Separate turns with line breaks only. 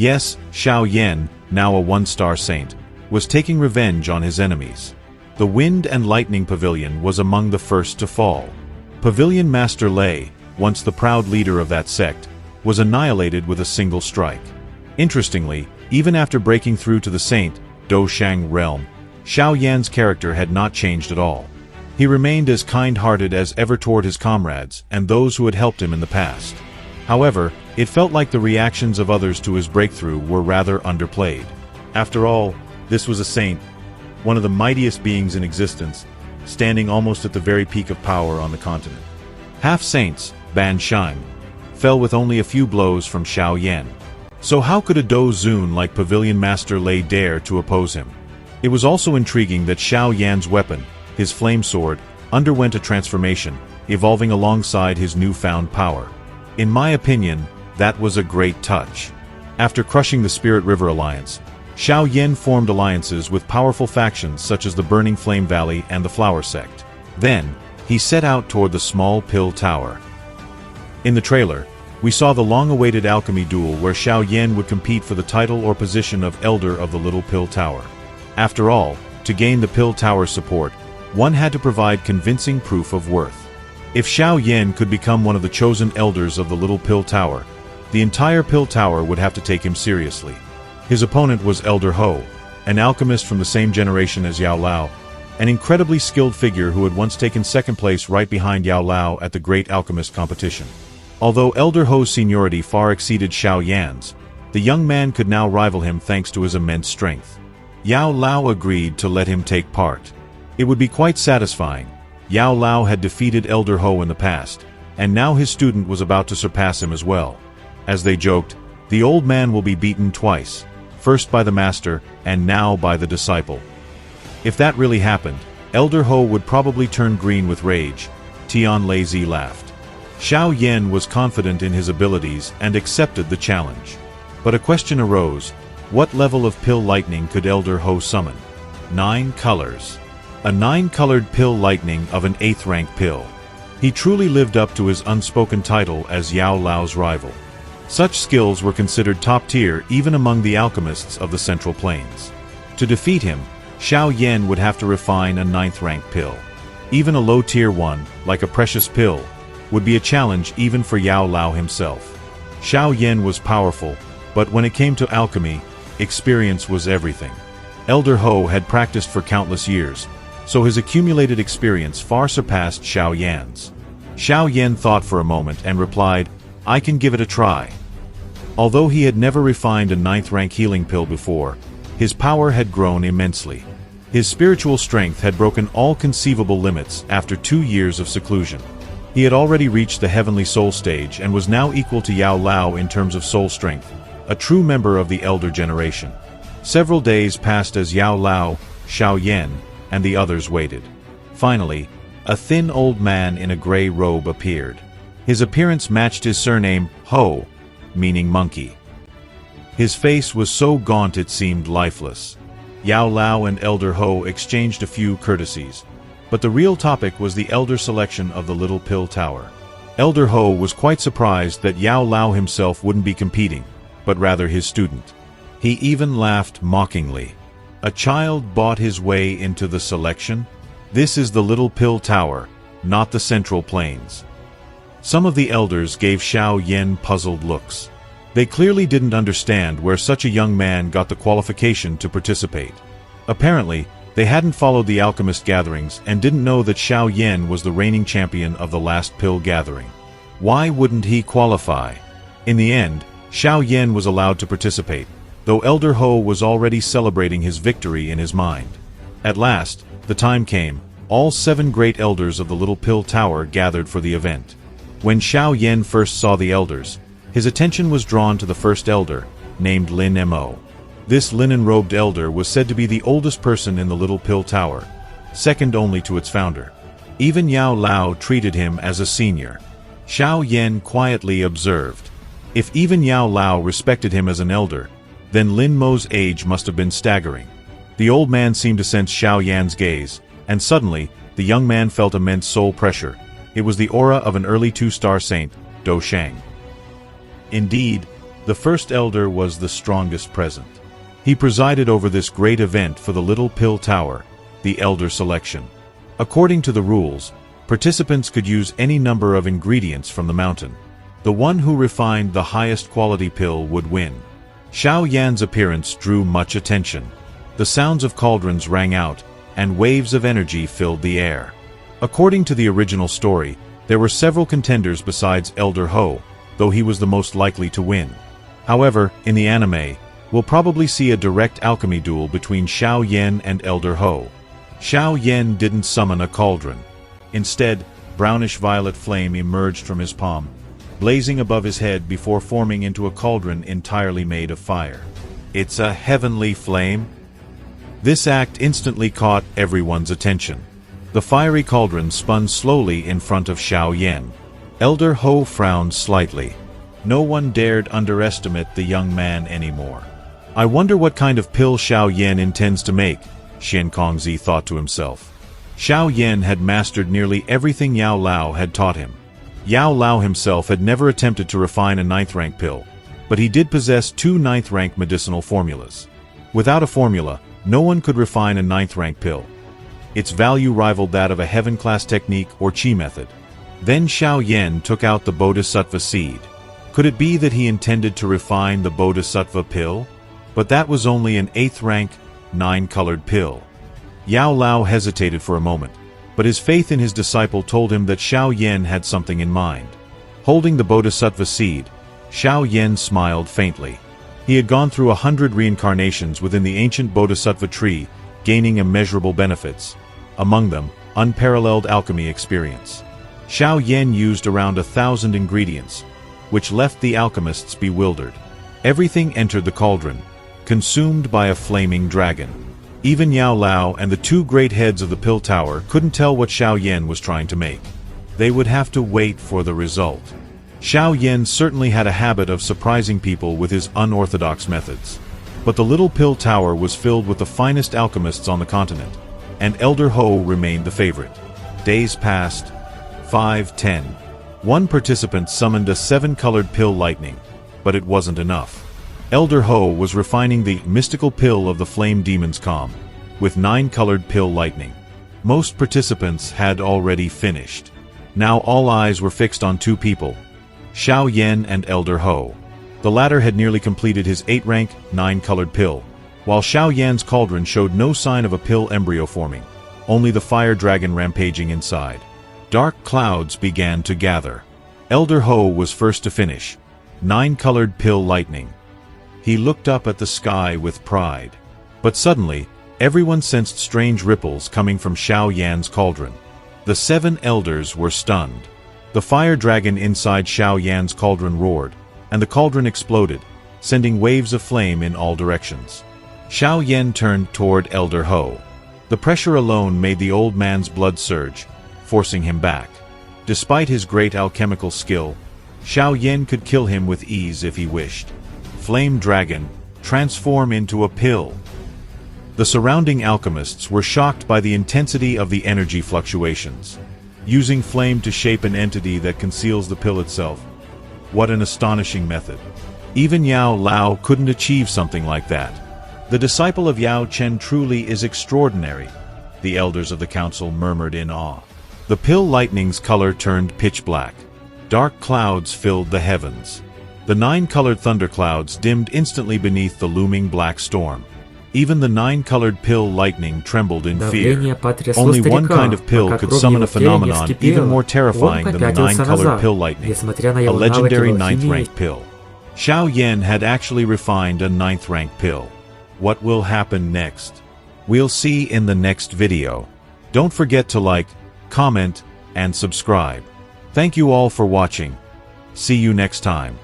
Yes, Xiao Yan, now a one-star saint, was taking revenge on his enemies. The Wind and Lightning Pavilion was among the first to fall. Pavilion Master Lei, once the proud leader of that sect, was annihilated with a single strike. Interestingly, even after breaking through to the Saint, Doshang realm, Xiao Yan's character had not changed at all. He remained as kind-hearted as ever toward his comrades and those who had helped him in the past. However, it felt like the reactions of others to his breakthrough were rather underplayed. After all, this was a saint, one of the mightiest beings in existence, standing almost at the very peak of power on the continent. Half-saints, Ban Shang, fell with only a few blows from Xiao Yan. So how could a Do Zun like Pavilion Master Lei dare to oppose him? It was also intriguing that Xiao Yan's weapon, his flame sword, underwent a transformation, evolving alongside his newfound power. In my opinion, that was a great touch. After crushing the Spirit River Alliance, Xiao Yan formed alliances with powerful factions such as the Burning Flame Valley and the Flower Sect. Then, he set out toward the Small Pill Tower. In the trailer, we saw the long-awaited alchemy duel where Xiao Yan would compete for the title or position of Elder of the Little Pill Tower. After all, to gain the Pill Tower's support, one had to provide convincing proof of worth. If Xiao Yan could become one of the chosen elders of the Little Pill Tower, the entire Pill Tower would have to take him seriously. His opponent was Elder Ho, an alchemist from the same generation as Yao Lao, an incredibly skilled figure who had once taken second place right behind Yao Lao at the Great Alchemist competition. Although Elder Ho's seniority far exceeded Xiao Yan's, the young man could now rival him thanks to his immense strength. Yao Lao agreed to let him take part. It would be quite satisfying. Yao Lao had defeated Elder Ho in the past, and now his student was about to surpass him as well. As they joked, the old man will be beaten twice, first by the master, and now by the disciple. If that really happened, Elder Ho would probably turn green with rage. Tian Lazy laughed. Xiao Yan was confident in his abilities and accepted the challenge. But a question arose: what level of pill lightning could Elder Ho summon? 9 colors. A 9-colored pill lightning of an 8th rank pill. He truly lived up to his unspoken title as Yao Lao's rival. Such skills were considered top tier even among the alchemists of the Central Plains. To defeat him, Xiao Yan would have to refine a 9th rank pill. Even a low tier one, like a precious pill, would be a challenge even for Yao Lao himself. Xiao Yan was powerful, but when it came to alchemy, experience was everything. Elder Ho had practiced for countless years, so his accumulated experience far surpassed Xiao Yan's. Xiao Yan thought for a moment and replied, "I can give it a try." Although he had never refined a 9th rank healing pill before, his power had grown immensely. His spiritual strength had broken all conceivable limits after 2 years of seclusion. He had already reached the Heavenly Soul stage and was now equal to Yao Lao in terms of soul strength, a true member of the Elder generation. Several days passed as Yao Lao, Xiao Yan, and the others waited. Finally, a thin old man in a gray robe appeared. His appearance matched his surname, Ho, meaning monkey. His face was so gaunt it seemed lifeless. Yao Lao and Elder Ho exchanged a few courtesies, but the real topic was the elder selection of the Little Pill Tower. Elder Ho was quite surprised that Yao Lao himself wouldn't be competing, but rather his student. He even laughed mockingly. A child bought his way into the selection? This is the Little Pill Tower, not the Central Plains. Some of the elders gave Xiao Yan puzzled looks. They clearly didn't understand where such a young man got the qualification to participate. Apparently, they hadn't followed the alchemist gatherings and didn't know that Xiao Yan was the reigning champion of the last pill gathering. Why wouldn't he qualify? In the end, Xiao Yan was allowed to participate, though Elder Ho was already celebrating his victory in his mind. At last, the time came. All 7 great elders of the Little Pill Tower gathered for the event. When Xiao Yan first saw the elders, his attention was drawn to the first elder, named Lin Mo. This linen-robed elder was said to be the oldest person in the Little Pill Tower, second only to its founder. Even Yao Lao treated him as a senior. Xiao Yan quietly observed. If even Yao Lao respected him as an elder, then Lin Mo's age must have been staggering. The old man seemed to sense Xiao Yan's gaze, and suddenly, the young man felt immense soul pressure. It was the aura of an early 2-star saint, Do Shang. Indeed, The first elder was the strongest present. He presided over this great event for the Little Pill Tower, the Elder Selection. According to the rules, participants could use any number of ingredients from the mountain. The one who refined the highest quality pill would win. Xiao Yan's appearance drew much attention. The sounds of cauldrons rang out, and waves of energy filled the air. According to the original story, there were several contenders besides Elder Ho, though he was the most likely to win. However, in the anime, we'll probably see a direct alchemy duel between Xiao Yan and Elder Ho. Xiao Yan didn't summon a cauldron. Instead, brownish-violet flame emerged from his palm, blazing above his head before forming into a cauldron entirely made of fire. It's a heavenly flame? This act instantly caught everyone's attention. The fiery cauldron spun slowly in front of Xiao Yan. Elder Ho frowned slightly. No one dared underestimate the young man anymore. I wonder what kind of pill Xiao Yan intends to make, Xian Kongzi thought to himself. Xiao Yan had mastered nearly everything Yao Lao had taught him. Yao Lao himself had never attempted to refine a 9th-rank pill, but he did possess 2 9th-rank medicinal formulas. Without a formula, no one could refine a 9th-rank pill. Its value rivaled that of a heaven-class technique or chi method. Then Xiao Yan took out the Bodhisattva seed. Could it be that he intended to refine the Bodhisattva pill? But that was only an 8th-rank, 9-colored pill. Yao Lao hesitated for a moment, but his faith in his disciple told him that Xiao Yan had something in mind. Holding the Bodhisattva seed, Xiao Yan smiled faintly. He had gone through 100 reincarnations within the ancient Bodhisattva tree, gaining immeasurable benefits. Among them, unparalleled alchemy experience. Xiao Yan used around 1,000 ingredients, which left the alchemists bewildered. Everything entered the cauldron, consumed by a flaming dragon. Even Yao Lao and the 2 great heads of the Pill Tower couldn't tell what Xiao Yan was trying to make. They would have to wait for the result. Xiao Yan certainly had a habit of surprising people with his unorthodox methods. But the Little Pill Tower was filled with the finest alchemists on the continent, and Elder Ho remained the favorite. Days passed. 5-10. One participant summoned a 7-colored pill lightning, but it wasn't enough. Elder Ho was refining the mystical pill of the Flame Demon's Calm, with 9-colored pill lightning. Most participants had already finished. Now all eyes were fixed on 2 people, Xiao Yan and Elder Ho. The latter had nearly completed his 8-rank, 9-colored pill, while Xiao Yan's cauldron showed no sign of a pill embryo forming, only the fire dragon rampaging inside. Dark clouds began to gather. Elder Ho was first to finish, 9-colored pill lightning. He looked up at the sky with pride. But suddenly, everyone sensed strange ripples coming from Xiao Yan's cauldron. The 7 elders were stunned. The fire dragon inside Xiao Yan's cauldron roared, and the cauldron exploded, sending waves of flame in all directions. Xiao Yan turned toward Elder Ho. The pressure alone made the old man's blood surge, forcing him back. Despite his great alchemical skill, Xiao Yan could kill him with ease if he wished. Flame Dragon, transform into a pill. The surrounding alchemists were shocked by the intensity of the energy fluctuations. Using flame to shape an entity that conceals the pill itself. What an astonishing method. Even Yao Lao couldn't achieve something like that. The disciple of Yao Chen truly is extraordinary, the elders of the council murmured in awe. The pill lightning's color turned pitch black. Dark clouds filled the heavens. The 9-colored thunderclouds dimmed instantly beneath the looming black storm. Even the 9-colored pill lightning trembled in fear. Only one kind of pill could summon a phenomenon even more terrifying than the 9-colored pill lightning, a legendary 9th-rank pill. Xiao Yan had actually refined a 9th-rank pill. What will happen next? We'll see in the next video. Don't forget to like, comment, and subscribe. Thank you all for watching. See you next time.